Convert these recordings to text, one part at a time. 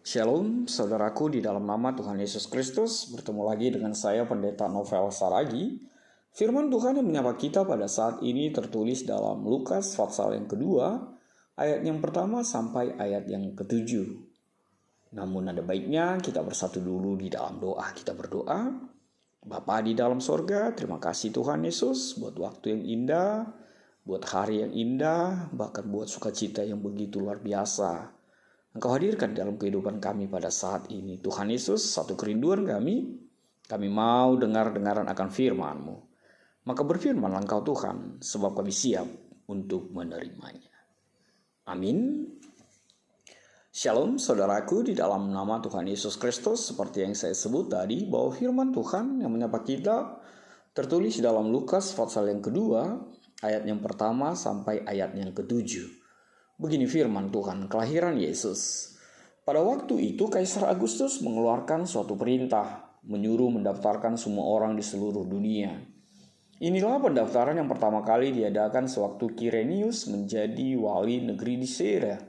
Shalom, saudaraku di dalam nama Tuhan Yesus Kristus. Bertemu lagi dengan saya Pendeta Novel Saragi. Firman Tuhan yang menyapa kita pada saat ini tertulis dalam Lukas pasal yang kedua, ayat yang pertama sampai ayat yang ketujuh. Namun ada baiknya kita bersatu dulu di dalam doa. Kita berdoa. Bapa di dalam sorga, terima kasih Tuhan Yesus buat waktu yang indah, buat hari yang indah, bahkan buat sukacita yang begitu luar biasa. Engkau hadirkan dalam kehidupan kami pada saat ini. Tuhan Yesus, satu kerinduan kami mau dengar-dengaran akan firman-Mu. Maka berfirmanlah Engkau Tuhan, sebab kami siap untuk menerimanya. Amin. Shalom saudaraku di dalam nama Tuhan Yesus Kristus. Seperti yang saya sebut tadi, bahwa firman Tuhan yang menyapa kita tertulis dalam Lukas pasal yang kedua, ayat yang pertama sampai ayat yang ketujuh. Begini firman Tuhan, kelahiran Yesus. Pada waktu itu Kaisar Agustus mengeluarkan suatu perintah, menyuruh mendaftarkan semua orang di seluruh dunia. Inilah pendaftaran yang pertama kali diadakan sewaktu Kirenius menjadi wali negeri di Syria.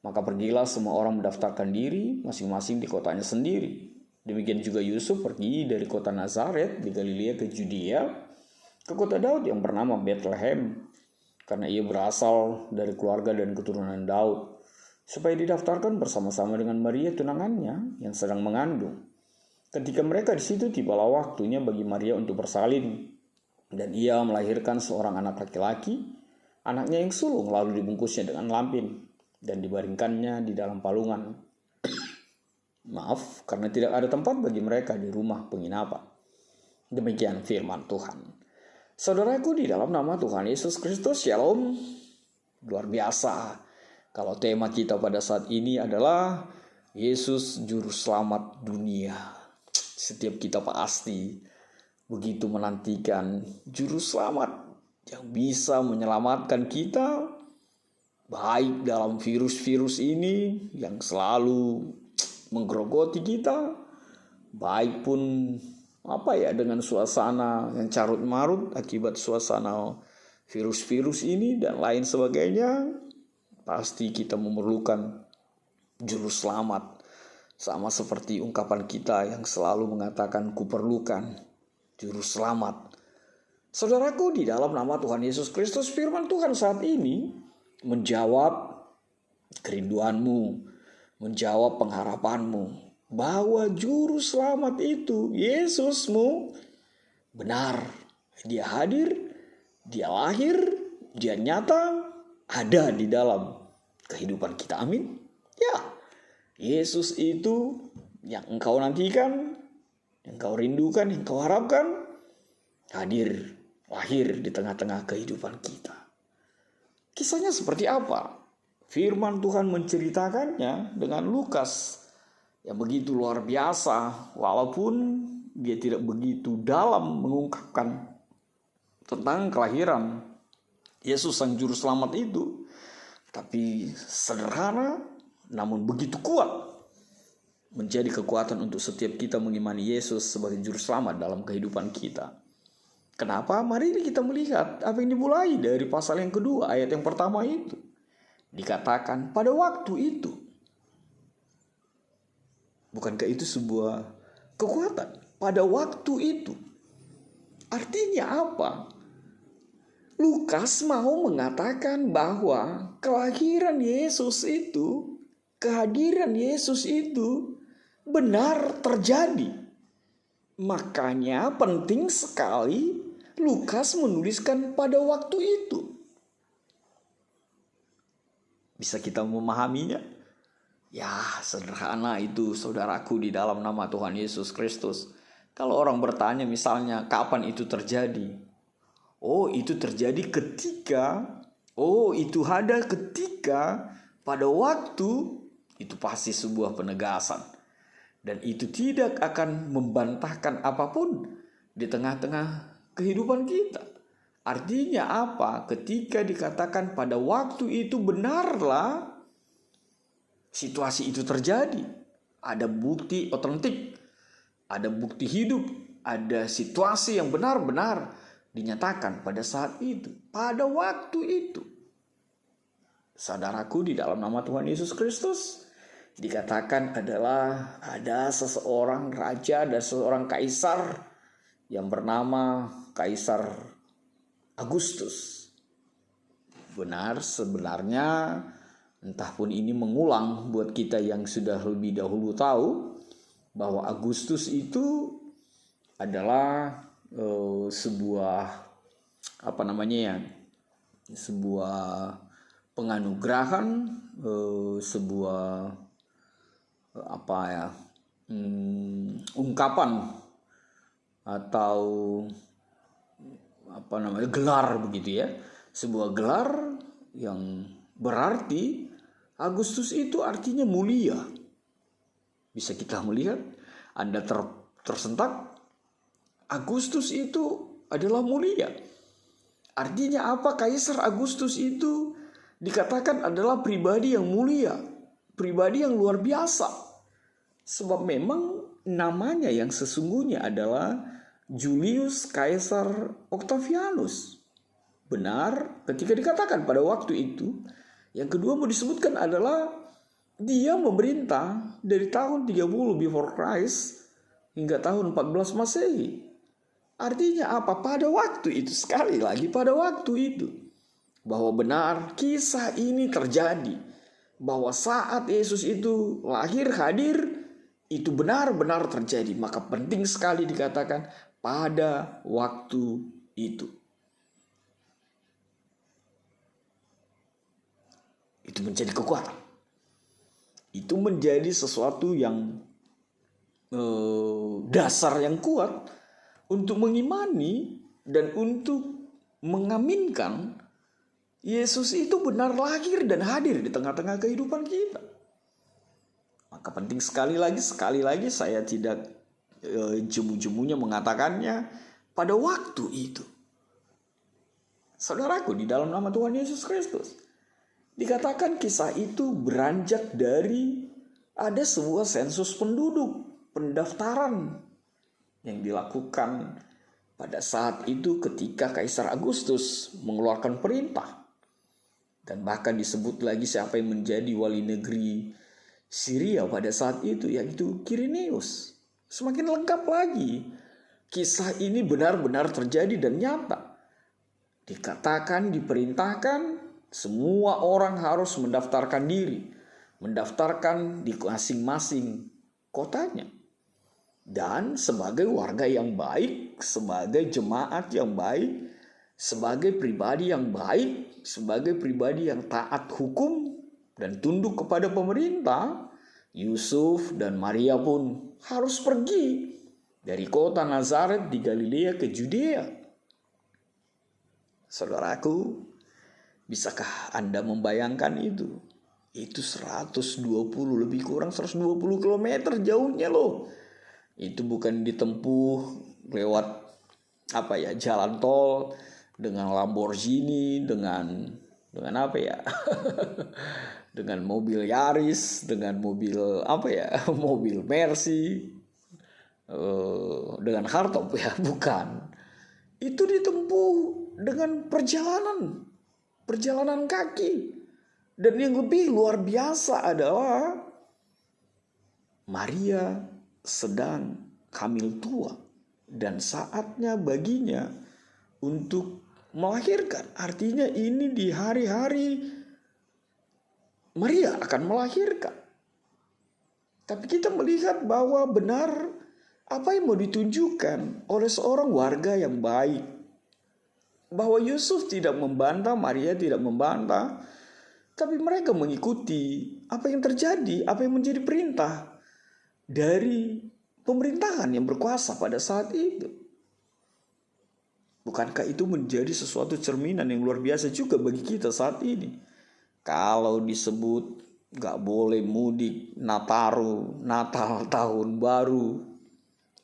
Maka pergilah semua orang mendaftarkan diri masing-masing di kotanya sendiri. Demikian juga Yusuf pergi dari kota Nazaret di Galilea ke Judea, ke kota Daud yang bernama Bethlehem, karena ia berasal dari keluarga dan keturunan Daud, supaya didaftarkan bersama-sama dengan Maria tunangannya yang sedang mengandung. Ketika mereka di situ, tibalah waktunya bagi Maria untuk bersalin, dan ia melahirkan seorang anak laki-laki, anaknya yang sulung, lalu dibungkusnya dengan lampin dan dibaringkannya di dalam palungan. Maaf, karena tidak ada tempat bagi mereka di rumah penginapan. Demikian firman Tuhan. Saudaraku di dalam nama Tuhan Yesus Kristus, Shalom. Luar biasa. Kalau tema kita pada saat ini adalah Yesus Juru Selamat dunia. Setiap kita pasti begitu menantikan Juru Selamat yang bisa menyelamatkan kita, baik dalam virus-virus ini yang selalu menggerogoti kita, baik pun dengan suasana yang carut marut akibat suasana virus-virus ini dan lain sebagainya. Pasti kita memerlukan juru selamat, sama seperti ungkapan kita yang selalu mengatakan kuperlukan juru selamat. Saudaraku di dalam nama Tuhan Yesus Kristus, firman Tuhan saat ini menjawab kerinduanmu, menjawab pengharapanmu, bahwa juru selamat itu, Yesusmu, benar. Dia hadir, dia lahir, dia nyata, ada di dalam kehidupan kita. Amin. Ya, Yesus itu yang engkau nantikan, yang engkau rindukan, yang engkau harapkan, hadir, lahir di tengah-tengah kehidupan kita. Kisahnya seperti apa? Firman Tuhan menceritakannya dengan Lukas yang begitu luar biasa, walaupun dia tidak begitu dalam mengungkapkan tentang kelahiran Yesus sang juru selamat itu, tapi sederhana namun begitu kuat menjadi kekuatan untuk setiap kita mengimani Yesus sebagai juru selamat dalam kehidupan kita. Kenapa? Mari kita melihat apa yang dimulai dari pasal yang kedua, ayat yang pertama itu. Dikatakan pada waktu itu. Bukankah itu sebuah kekuatan? Pada waktu itu. Artinya apa? Lukas mau mengatakan bahwa kelahiran Yesus itu, kehadiran Yesus itu benar terjadi. Makanya penting sekali Lukas menuliskan pada waktu itu. Bisa kita memahaminya? Ya, sederhana itu saudaraku di dalam nama Tuhan Yesus Kristus. Kalau orang bertanya misalnya kapan itu terjadi? Oh, itu terjadi ketika, itu ada ketika, pada waktu, itu pasti sebuah penegasan. Dan itu tidak akan membantahkan apapun di tengah-tengah kehidupan kita. Artinya apa? Ketika dikatakan pada waktu itu benarlah situasi itu terjadi. Ada bukti otentik, ada bukti hidup, ada situasi yang benar-benar dinyatakan pada saat itu, pada waktu itu. Saudaraku di dalam nama Tuhan Yesus Kristus, dikatakan adalah ada seseorang raja dan seseorang kaisar yang bernama Kaisar Agustus. Benar, sebenarnya entah pun ini mengulang buat kita yang sudah lebih dahulu tahu bahwa Agustus itu adalah sebuah sebuah penganugerahan, sebuah ungkapan atau gelar begitu ya, sebuah gelar yang berarti Agustus itu artinya mulia. Bisa kita melihat, Anda tersentak, Agustus itu adalah mulia. Artinya apa? Kaisar Agustus itu dikatakan adalah pribadi yang mulia, pribadi yang luar biasa. Sebab memang namanya yang sesungguhnya adalah Julius Caesar Octavianus. Benar, ketika dikatakan pada waktu itu, yang kedua mau disebutkan adalah dia memerintah dari tahun 30 before Christ hingga tahun 14 Masehi. Artinya apa? Pada waktu itu, sekali lagi pada waktu itu, bahwa benar kisah ini terjadi, bahwa saat Yesus itu lahir hadir, itu benar-benar terjadi. Maka penting sekali dikatakan pada waktu itu. Itu menjadi kekuatan. Itu menjadi sesuatu yang dasar yang kuat untuk mengimani dan untuk mengaminkan Yesus itu benar lahir dan hadir di tengah-tengah kehidupan kita. Maka penting sekali lagi saya tidak jemu-jemunya mengatakannya pada waktu itu. Saudaraku, di dalam nama Tuhan Yesus Kristus, dikatakan kisah itu beranjak dari ada sebuah sensus penduduk, pendaftaran yang dilakukan pada saat itu ketika Kaisar Agustus mengeluarkan perintah. Dan bahkan disebut lagi siapa yang menjadi wali negeri Syria pada saat itu, yaitu Quirinius. Semakin lengkap lagi. Kisah ini benar-benar terjadi dan nyata. Dikatakan, diperintahkan, semua orang harus mendaftarkan diri. Mendaftarkan di masing-masing kotanya. Dan sebagai warga yang baik, sebagai jemaat yang baik, sebagai pribadi yang baik, sebagai pribadi yang taat hukum dan tunduk kepada pemerintah, Yusuf dan Maria pun harus pergi dari kota Nazaret di Galilea ke Judea. Saudaraku, bisakah Anda membayangkan itu? Itu 120, lebih kurang 120 km jauhnya loh. Itu bukan ditempuh lewat jalan tol dengan Lamborghini, dengan dengan mobil Yaris, dengan mobil mobil Mercy, dengan hardtop bukan. Itu ditempuh dengan perjalanan kaki. Dan yang lebih luar biasa adalah Maria sedang hamil tua dan saatnya baginya untuk melahirkan. Artinya ini di hari-hari Maria akan melahirkan. Tapi kita melihat bahwa benar apa yang mau ditunjukkan oleh seorang warga yang baik. Bahwa Yusuf tidak membantah, Maria tidak membantah. Tapi mereka mengikuti apa yang terjadi, apa yang menjadi perintah dari pemerintahan yang berkuasa pada saat itu. Bukankah itu menjadi sesuatu cerminan yang luar biasa juga bagi kita saat ini? Kalau disebut gak boleh mudik Natal tahun baru,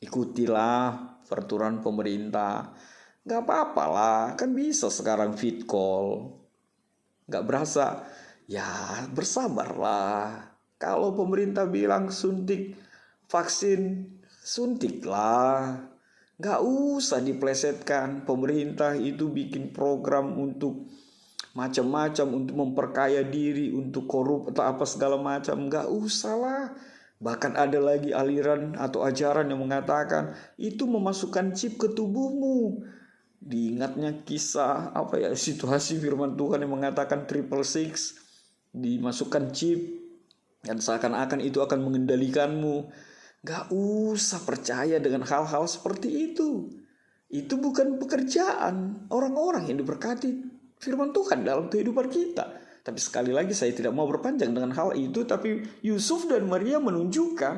ikutilah peraturan pemerintah. Gak apa-apa lah, kan bisa sekarang fit call. Gak berasa, ya bersabarlah. Kalau pemerintah bilang suntik vaksin, suntiklah. Gak usah diplesetkan. Pemerintah itu bikin program untuk macam-macam untuk memperkaya diri, untuk korup atau apa segala macam. Nggak usah lah. Bahkan ada lagi aliran atau ajaran yang mengatakan itu memasukkan chip ke tubuhmu. Diingatnya kisah situasi firman Tuhan yang mengatakan 666 dimasukkan chip dan seakan-akan itu akan mengendalikanmu. Gak usah percaya dengan hal-hal seperti itu. Itu bukan pekerjaan orang-orang yang diberkati firman Tuhan dalam kehidupan kita. Tapi sekali lagi saya tidak mau berpanjang dengan hal itu. Tapi Yusuf dan Maria menunjukkan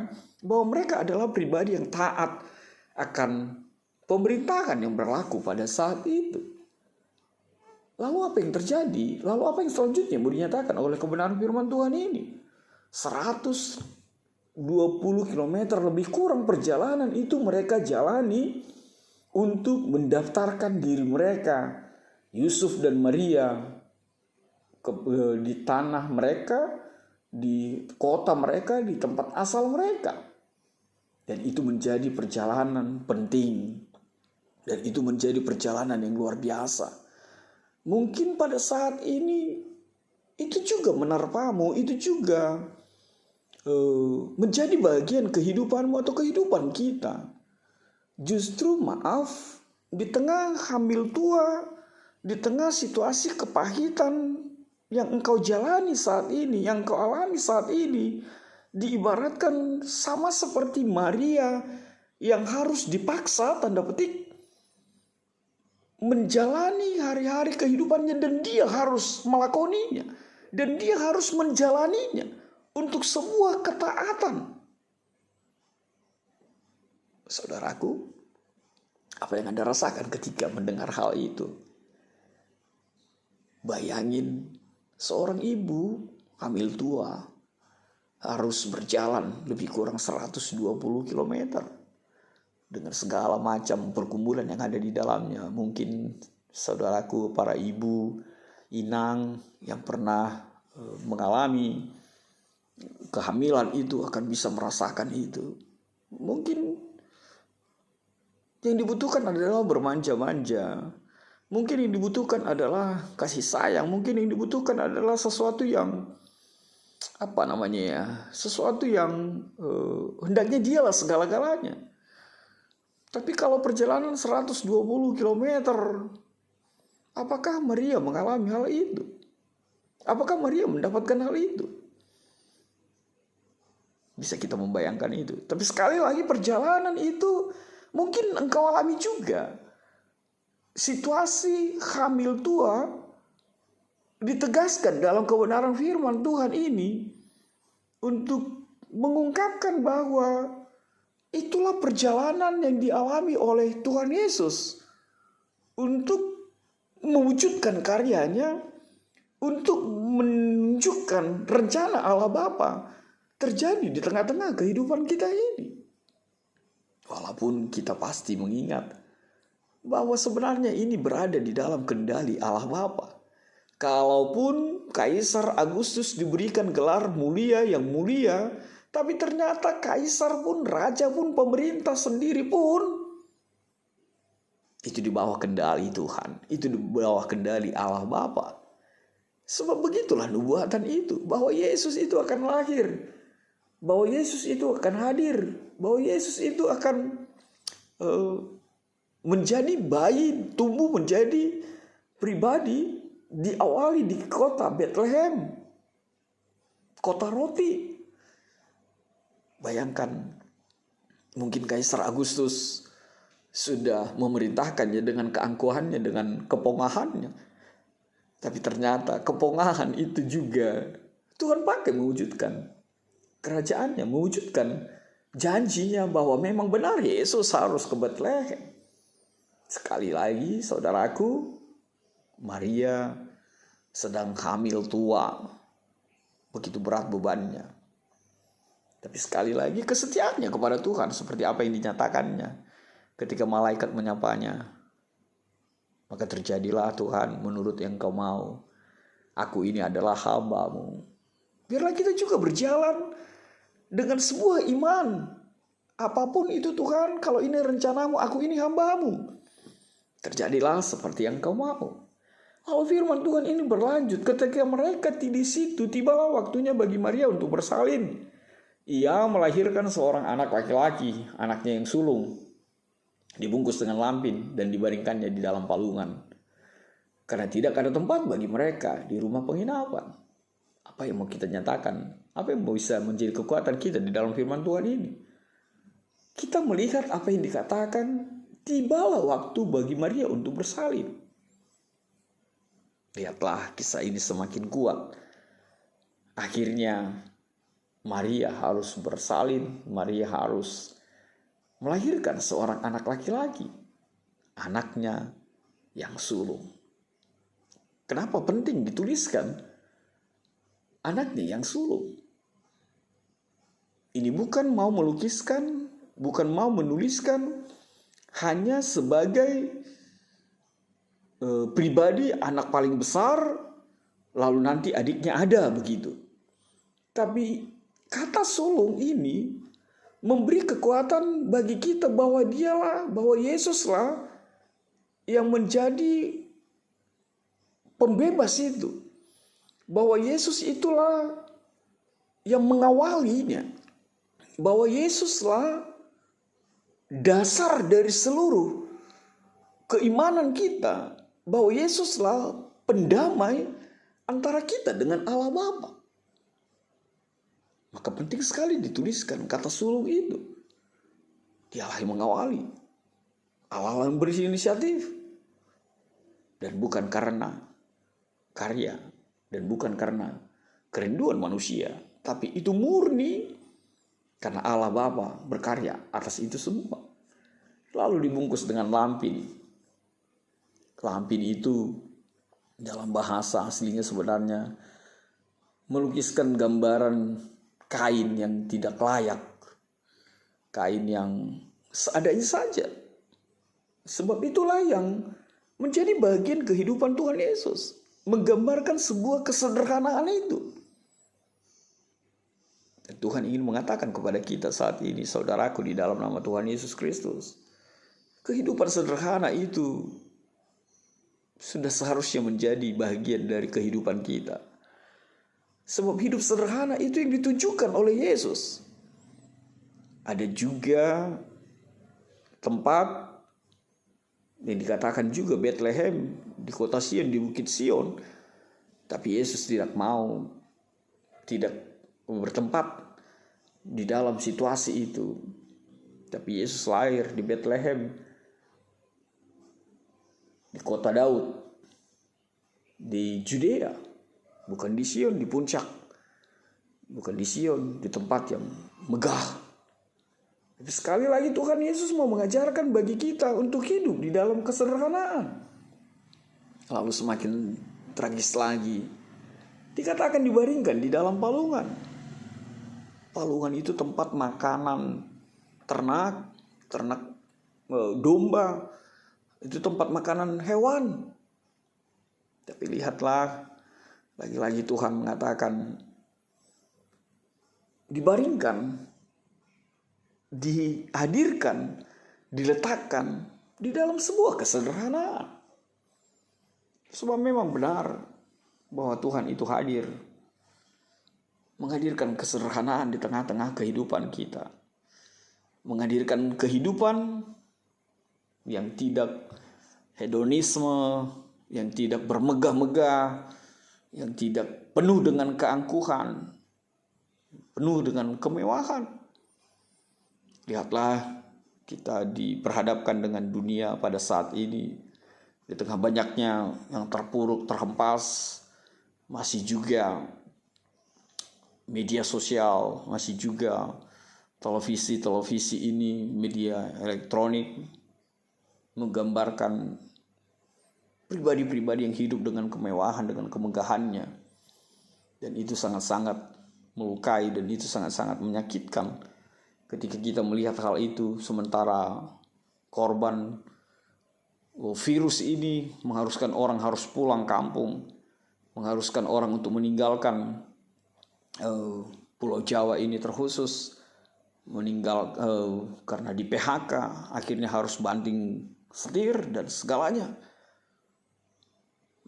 bahwa mereka adalah pribadi yang taat akan pemerintahan yang berlaku pada saat itu. Lalu apa yang terjadi? Lalu apa yang selanjutnya mau dinyatakan oleh kebenaran firman Tuhan ini? 120 km lebih kurang perjalanan itu mereka jalani untuk mendaftarkan diri mereka, Yusuf dan Maria, di tanah mereka, di kota mereka, di tempat asal mereka. Dan itu menjadi perjalanan penting. Dan itu menjadi perjalanan yang luar biasa. Mungkin pada saat ini itu juga menerpamu, itu juga menjadi bagian kehidupanmu atau kehidupan kita. Justru maaf, di tengah hamil tua, di tengah situasi kepahitan yang engkau jalani saat ini, yang engkau alami saat ini, diibaratkan sama seperti Maria yang harus dipaksa, tanda petik, menjalani hari-hari kehidupannya, dan dia harus melakoninya, dan dia harus menjalaninya untuk sebuah ketaatan. Saudaraku, apa yang Anda rasakan ketika mendengar hal itu? Bayangin seorang ibu hamil tua harus berjalan lebih kurang 120 km. Dengan segala macam pergumulan yang ada di dalamnya. Mungkin saudaraku, para ibu, inang yang pernah mengalami kehamilan itu akan bisa merasakan itu. Mungkin yang dibutuhkan adalah bermanja-manja. Mungkin yang dibutuhkan adalah kasih sayang. Mungkin yang dibutuhkan adalah sesuatu yang sesuatu yang hendaknya dialah segala-galanya. Tapi kalau perjalanan 120 km, apakah Maria mengalami hal itu? Apakah Maria mendapatkan hal itu? Bisa kita membayangkan itu. Tapi sekali lagi perjalanan itu mungkin engkau alami juga. Situasi hamil tua ditegaskan dalam kebenaran firman Tuhan ini untuk mengungkapkan bahwa itulah perjalanan yang dialami oleh Tuhan Yesus untuk mewujudkan karyanya, untuk menunjukkan rencana Allah Bapa terjadi di tengah-tengah kehidupan kita ini. Walaupun kita pasti mengingat bahwa sebenarnya ini berada di dalam kendali Allah Bapa. Kalaupun Kaisar Agustus diberikan gelar mulia yang mulia, tapi ternyata kaisar pun, raja pun, pemerintah sendiri pun, itu di bawah kendali Tuhan. Itu di bawah kendali Allah Bapa. Sebab begitulah nubuatan itu. Bahwa Yesus itu akan lahir. Bahwa Yesus itu akan hadir. Bahwa Yesus itu akan menjadi bayi, tumbuh menjadi pribadi, diawali di kota Bethlehem. Kota roti. Bayangkan, mungkin Kaisar Agustus sudah memerintahkannya dengan keangkuhannya, dengan kepongahannya. Tapi ternyata kepongahan itu juga Tuhan pakai mewujudkan kerajaannya, mewujudkan janjinya bahwa memang benar Yesus harus ke Bethlehem. Sekali lagi, saudaraku, Maria sedang hamil tua. Begitu berat bebannya. Tapi sekali lagi kesetiaannya kepada Tuhan seperti apa yang dinyatakannya ketika malaikat menyapanya. Maka terjadilah Tuhan menurut yang kau mau. Aku ini adalah hamba-Mu. Biarlah kita juga berjalan dengan sebuah iman. Apapun itu Tuhan, kalau ini rencana-Mu, aku ini hamba-Mu. Terjadilah seperti yang kau mau. Lalu firman Tuhan ini berlanjut, ketika mereka di situ, tibalah waktunya bagi Maria untuk bersalin. Ia melahirkan seorang anak laki-laki, anaknya yang sulung, dibungkus dengan lampin dan dibaringkannya di dalam palungan. Karena tidak ada tempat bagi mereka di rumah penginapan. Apa yang mau kita nyatakan? Apa yang bisa menjadi kekuatan kita di dalam firman Tuhan ini? Kita melihat apa yang dikatakan, tibalah waktu bagi Maria untuk bersalin. Lihatlah, kisah ini semakin kuat. Akhirnya Maria harus bersalin, Maria harus melahirkan seorang anak laki-laki, anaknya yang sulung. Kenapa penting dituliskan anaknya yang sulung? Ini bukan mau melukiskan, bukan mau menuliskan hanya sebagai pribadi anak paling besar, lalu nanti adiknya ada begitu. Tapi kata sulung ini memberi kekuatan bagi kita bahwa dialah, bahwa Yesuslah yang menjadi pembebas itu. Bahwa Yesus itulah yang mengawalinya. Bahwa Yesuslah dasar dari seluruh keimanan kita. Bahwa Yesuslah pendamai antara kita dengan Allah Bapa. Maka penting sekali dituliskan kata sulung itu. Dialah yang mengawali. Allah yang berinisiatif. Dan bukan karena karya. Dan bukan karena kerinduan manusia. Tapi itu murni karena Allah Bapa berkarya atas itu semua. Lalu dibungkus dengan lampin. Lampin itu dalam bahasa aslinya sebenarnya melukiskan gambaran kain yang tidak layak. Kain yang seadanya saja. Sebab itulah yang menjadi bagian kehidupan Tuhan Yesus. Menggambarkan sebuah kesederhanaan itu. Dan Tuhan ingin mengatakan kepada kita saat ini, saudaraku, di dalam nama Tuhan Yesus Kristus. Kehidupan sederhana itu sudah seharusnya menjadi bagian dari kehidupan kita. Sebab hidup sederhana itu yang ditunjukkan oleh Yesus. Ada juga tempat yang dikatakan juga Bethlehem di kota Sion, di Bukit Sion. Tapi Yesus tidak mau, tidak bertempat di dalam situasi itu. Tapi Yesus lahir di Bethlehem, di kota Daud, di Judea, bukan di Sion, di puncak, bukan di Sion, di tempat yang megah. Tapi sekali lagi Tuhan Yesus mau mengajarkan bagi kita untuk hidup di dalam kesederhanaan. Lalu semakin tragis lagi, dikatakan dibaringkan di dalam palungan. Palungan itu tempat makanan ternak domba. Itu tempat makanan hewan. Tapi lihatlah, lagi-lagi Tuhan mengatakan dibaringkan, dihadirkan, diletakkan di dalam sebuah kesederhanaan. Sebab memang benar bahwa Tuhan itu hadir, menghadirkan kesederhanaan di tengah-tengah kehidupan kita. Menghadirkan kehidupan yang tidak hedonisme, yang tidak bermegah-megah, yang tidak penuh dengan keangkuhan, penuh dengan kemewahan. Lihatlah, kita diperhadapkan dengan dunia pada saat ini. Di tengah banyaknya yang terpuruk, terhempas, masih juga media sosial, masih juga televisi ini, media elektronik, menggambarkan pribadi-pribadi yang hidup dengan kemewahan, dengan kemegahannya. Dan itu sangat-sangat melukai dan itu sangat-sangat menyakitkan ketika kita melihat hal itu. Sementara korban virus ini mengharuskan orang harus pulang kampung, mengharuskan orang untuk meninggalkan Pulau Jawa ini terkhusus, meninggal karena di PHK, akhirnya harus banting setir dan segalanya.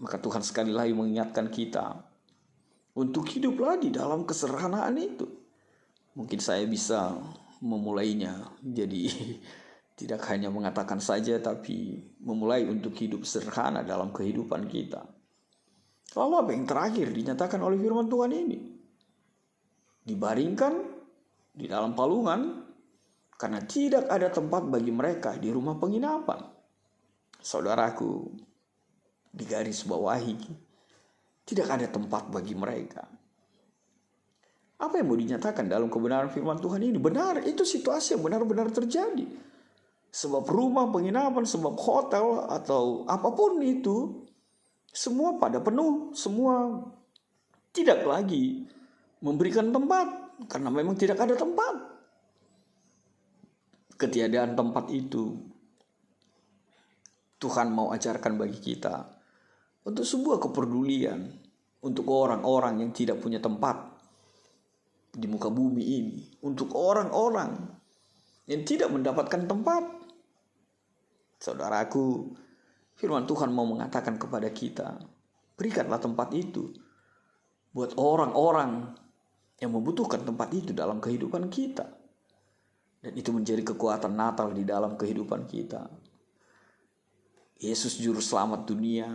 Maka Tuhan sekali lagi mengingatkan kita untuk hiduplah di dalam kesederhanaan itu. Mungkin saya bisa memulainya, jadi tidak hanya mengatakan saja, tapi memulai untuk hidup sederhana dalam kehidupan kita. Lalu apa yang terakhir dinyatakan oleh firman Tuhan ini? Dibaringkan di dalam palungan karena tidak ada tempat bagi mereka di rumah penginapan. Saudaraku, di garis bawahi, tidak ada tempat bagi mereka. Apa yang mau dinyatakan dalam kebenaran firman Tuhan ini? Benar, itu situasi yang benar-benar terjadi. Sebab rumah penginapan, sebab hotel atau apapun itu, semua pada penuh, semua tidak lagi memberikan tempat karena memang tidak ada tempat. Ketiadaan tempat itu Tuhan mau ajarkan bagi kita untuk sebuah kepedulian untuk orang-orang yang tidak punya tempat di muka bumi ini, untuk orang-orang yang tidak mendapatkan tempat. Saudaraku, firman Tuhan mau mengatakan kepada kita, berikanlah tempat itu buat orang-orang yang membutuhkan tempat itu dalam kehidupan kita. Dan itu menjadi kekuatan Natal di dalam kehidupan kita. Yesus juru selamat dunia.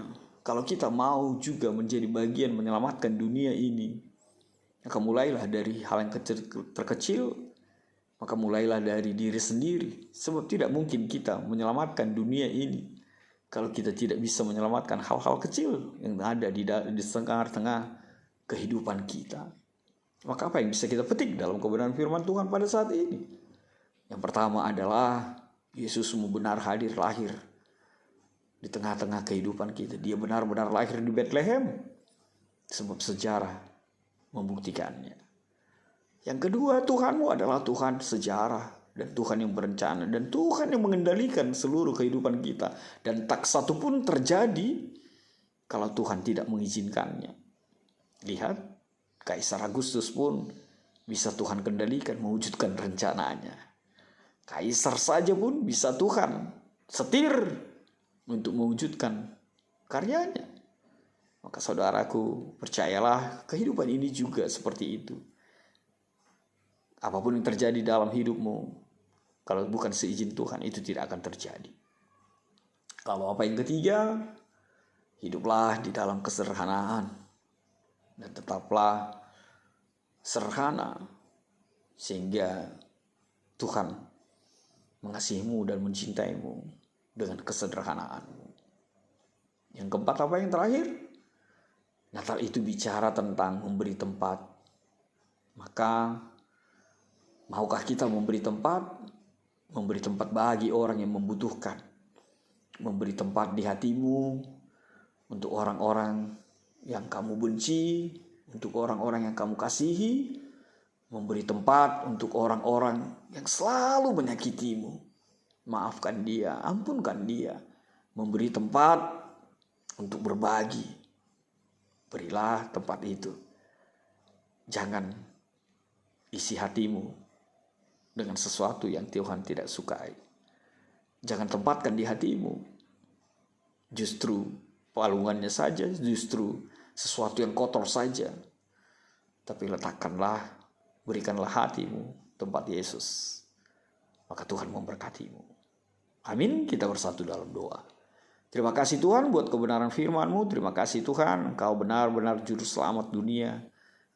Kalau kita mau juga menjadi bagian menyelamatkan dunia ini, maka mulailah dari hal yang terkecil. Maka mulailah dari diri sendiri. Sebab tidak mungkin kita menyelamatkan dunia ini kalau kita tidak bisa menyelamatkan hal-hal kecil yang ada di tengah-tengah kehidupan kita. Maka apa yang bisa kita petik dalam kebenaran firman Tuhan pada saat ini? Yang pertama adalah Yesus benar hadir lahir di tengah-tengah kehidupan kita. Dia benar-benar lahir di Bethlehem. Sebab sejarah membuktikannya. Yang kedua, Tuhanmu adalah Tuhan sejarah dan Tuhan yang berencana dan Tuhan yang mengendalikan seluruh kehidupan kita. Dan tak satu pun terjadi kalau Tuhan tidak mengizinkannya. Lihat, Kaisar Agustus pun bisa Tuhan kendalikan mewujudkan rencananya. Kaisar saja pun bisa Tuhan setir untuk mewujudkan karyanya. Maka saudaraku, percayalah kehidupan ini juga seperti itu. Apapun yang terjadi dalam hidupmu, kalau bukan seizin Tuhan, itu tidak akan terjadi. Kalau apa yang ketiga, hiduplah di dalam kesederhanaan. Dan tetaplah sederhana, sehingga Tuhan mengasihimu dan mencintaimu dengan kesederhanaanmu. Yang keempat, apa yang terakhir? Natal itu bicara tentang memberi tempat. Maka maukah kita memberi tempat? Memberi tempat bagi orang yang membutuhkan. Memberi tempat di hatimu untuk orang-orang yang kamu benci, untuk orang-orang yang kamu kasihi. Memberi tempat untuk orang-orang yang selalu menyakitimu. Maafkan dia, ampunkan dia. Memberi tempat untuk berbagi. Berilah tempat itu. Jangan isi hatimu dengan sesuatu yang Tuhan tidak sukai. Jangan tempatkan di hatimu justru palungannya saja, justru sesuatu yang kotor saja. Tapi letakkanlah, berikanlah hatimu tempat Yesus. Maka Tuhan memberkatimu. Amin. Kita bersatu dalam doa. Terima kasih Tuhan buat kebenaran firman-Mu. Terima kasih Tuhan, Engkau benar-benar juru selamat dunia.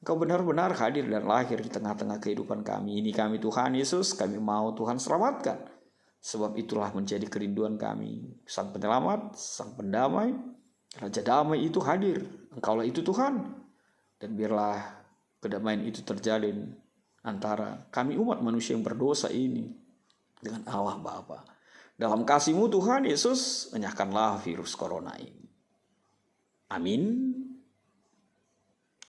Engkau benar-benar hadir dan lahir di tengah-tengah kehidupan kami. Ini kami Tuhan Yesus, kami mau Tuhan selamatkan. Sebab itulah menjadi kerinduan kami. Sang penyelamat, sang pendamai, Raja damai itu hadir. Engkaulah itu Tuhan. Dan biarlah kedamaian itu terjalin antara kami umat manusia yang berdosa ini dengan Allah Bapa. Dalam kasih-Mu Tuhan Yesus, enyahkanlah virus corona ini. Amin.